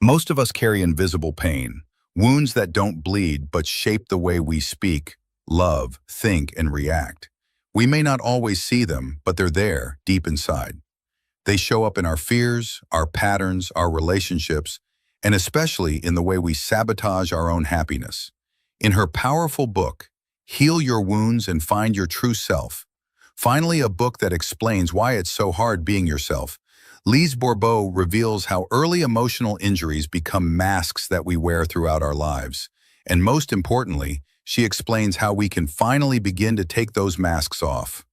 Most of us carry invisible pain, wounds that don't bleed but shape the way we speak, love, think, and react. We may not always see them, but they're there, deep inside. They show up in our fears, our patterns, our relationships, and especially in the way we sabotage our own happiness. In her powerful book, Heal Your Wounds and Find Your True Self, finally a book that explains why it's so hard being yourself, Lise Bourbeau reveals how early emotional injuries become masks that we wear throughout our lives. And most importantly, she explains how we can finally begin to take those masks off.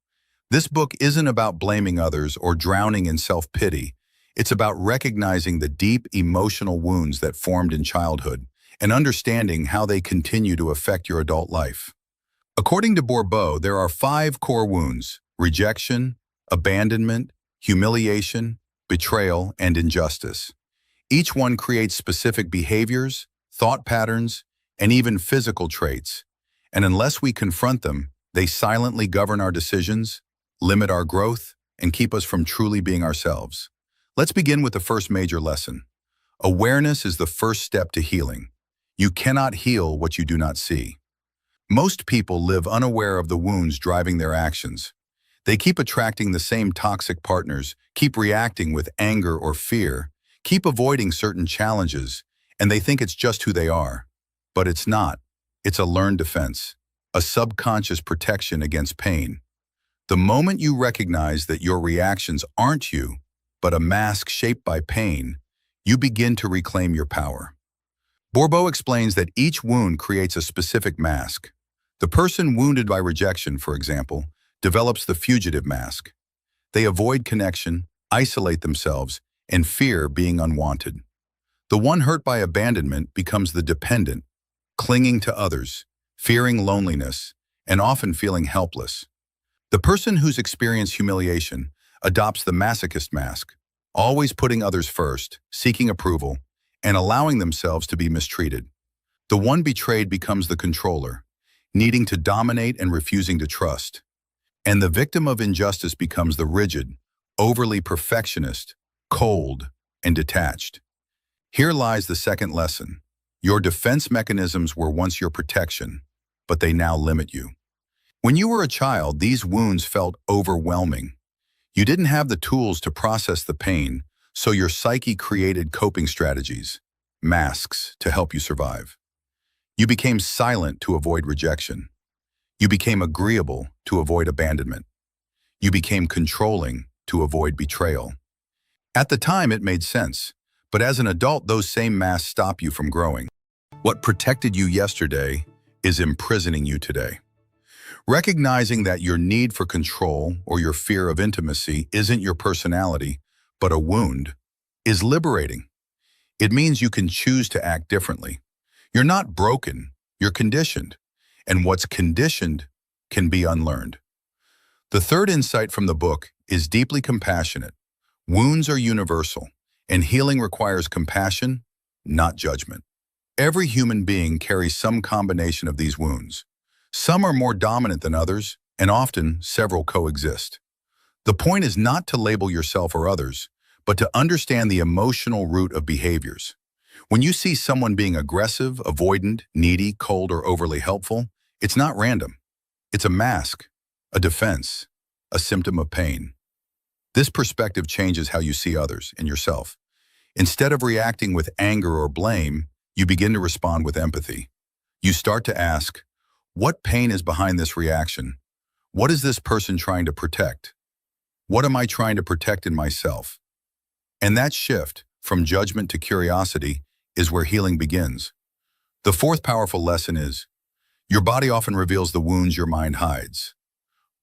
This book isn't about blaming others or drowning in self-pity. It's about recognizing the deep emotional wounds that formed in childhood and understanding how they continue to affect your adult life. According to Bourbeau, there are 5 core wounds: rejection, abandonment, humiliation, betrayal, and injustice. Each one creates specific behaviors, thought patterns, and even physical traits. And unless we confront them, they silently govern our decisions, limit our growth, and keep us from truly being ourselves. Let's begin with the first major lesson. Awareness is the first step to healing. You cannot heal what you do not see. Most people live unaware of the wounds driving their actions. They keep attracting the same toxic partners, keep reacting with anger or fear, keep avoiding certain challenges, and they think it's just who they are. But it's not. It's a learned defense, a subconscious protection against pain. The moment you recognize that your reactions aren't you, but a mask shaped by pain, you begin to reclaim your power. Bourbeau explains that each wound creates a specific mask. The person wounded by rejection, for example, develops the fugitive mask. They avoid connection, isolate themselves, and fear being unwanted. The one hurt by abandonment becomes the dependent, clinging to others, fearing loneliness, and often feeling helpless. The person who's experienced humiliation adopts the masochist mask, always putting others first, seeking approval, and allowing themselves to be mistreated. The one betrayed becomes the controller, needing to dominate and refusing to trust. And the victim of injustice becomes the rigid, overly perfectionist, cold, and detached. Here lies the second lesson. Your defense mechanisms were once your protection, but they now limit you. When you were a child, these wounds felt overwhelming. You didn't have the tools to process the pain, so your psyche created coping strategies, masks, to help you survive. You became silent to avoid rejection. You became agreeable to avoid abandonment. You became controlling to avoid betrayal. At the time, it made sense, but as an adult, those same masks stop you from growing. What protected you yesterday is imprisoning you today. Recognizing that your need for control or your fear of intimacy isn't your personality, but a wound, is liberating. It means you can choose to act differently. You're not broken, you're conditioned. And what's conditioned can be unlearned. The third insight from the book is deeply compassionate. Wounds are universal, and healing requires compassion, not judgment. Every human being carries some combination of these wounds. Some are more dominant than others, and often several coexist. The point is not to label yourself or others, but to understand the emotional root of behaviors. When you see someone being aggressive, avoidant, needy, cold, or overly helpful, it's not random. It's a mask, a defense, a symptom of pain. This perspective changes how you see others and yourself. Instead of reacting with anger or blame, you begin to respond with empathy. You start to ask, what pain is behind this reaction? What is this person trying to protect? What am I trying to protect in myself? And that shift from judgment to curiosity is where healing begins. The fourth powerful lesson is, your body often reveals the wounds your mind hides.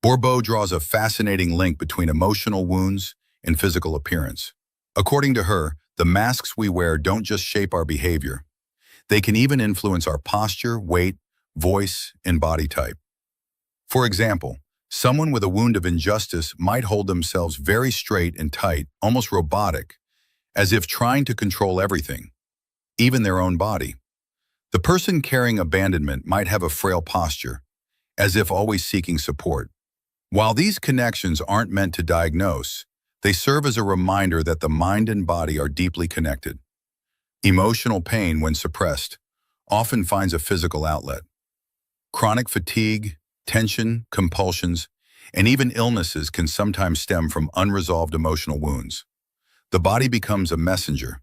Bourbeau draws a fascinating link between emotional wounds and physical appearance. According to her, the masks we wear don't just shape our behavior. They can even influence our posture, weight, voice, and body type. For example, someone with a wound of injustice might hold themselves very straight and tight, almost robotic, as if trying to control everything, even their own body. The person carrying abandonment might have a frail posture, as if always seeking support. While these connections aren't meant to diagnose, they serve as a reminder that the mind and body are deeply connected. Emotional pain, when suppressed, often finds a physical outlet. Chronic fatigue, tension, compulsions, and even illnesses can sometimes stem from unresolved emotional wounds. The body becomes a messenger,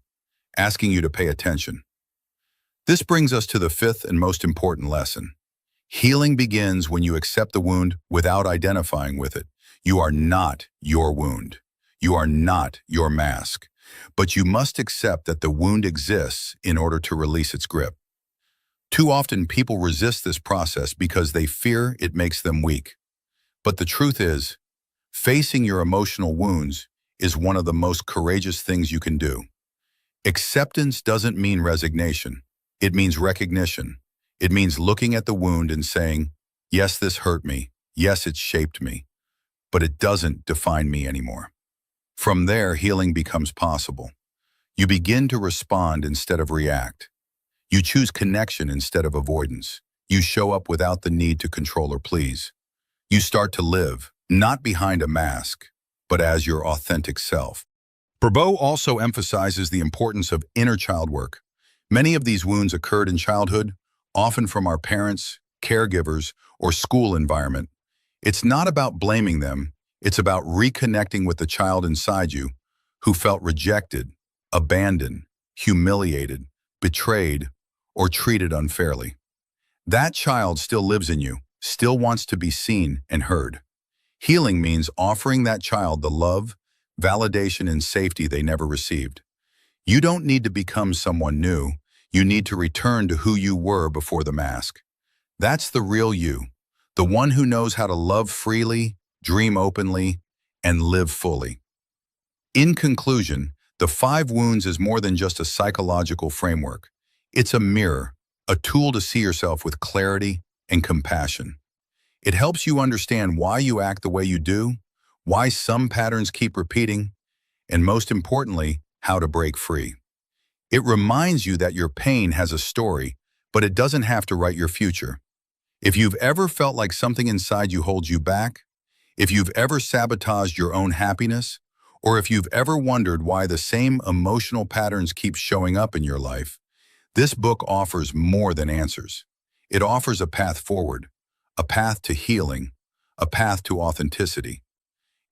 asking you to pay attention. This brings us to the fifth and most important lesson. Healing begins when you accept the wound without identifying with it. You are not your wound. You are not your mask. But you must accept that the wound exists in order to release its grip. Too often people resist this process because they fear it makes them weak. But the truth is, facing your emotional wounds is one of the most courageous things you can do. Acceptance doesn't mean resignation. It means recognition. It means looking at the wound and saying, yes, this hurt me. Yes, it shaped me. But it doesn't define me anymore. From there, healing becomes possible. You begin to respond instead of react. You choose connection instead of avoidance. You show up without the need to control or please. You start to live, not behind a mask, but as your authentic self. Bourbeau also emphasizes the importance of inner child work. Many of these wounds occurred in childhood, often from our parents, caregivers, or school environment. It's not about blaming them, it's about reconnecting with the child inside you who felt rejected, abandoned, humiliated, betrayed, or treated unfairly. That child still lives in you, still wants to be seen and heard. Healing means offering that child the love, validation, and safety they never received. You don't need to become someone new. You need to return to who you were before the mask. That's the real you, the one who knows how to love freely, dream openly, and live fully. In conclusion, the 5 wounds is more than just a psychological framework. It's a mirror, a tool to see yourself with clarity and compassion. It helps you understand why you act the way you do, why some patterns keep repeating, and most importantly, how to break free. It reminds you that your pain has a story, but it doesn't have to write your future. If you've ever felt like something inside you holds you back, if you've ever sabotaged your own happiness, or if you've ever wondered why the same emotional patterns keep showing up in your life, this book offers more than answers. It offers a path forward, a path to healing, a path to authenticity.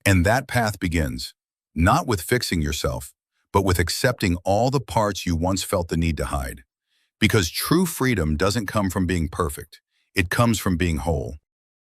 And that path begins, not with fixing yourself, but with accepting all the parts you once felt the need to hide. Because true freedom doesn't come from being perfect. It comes from being whole.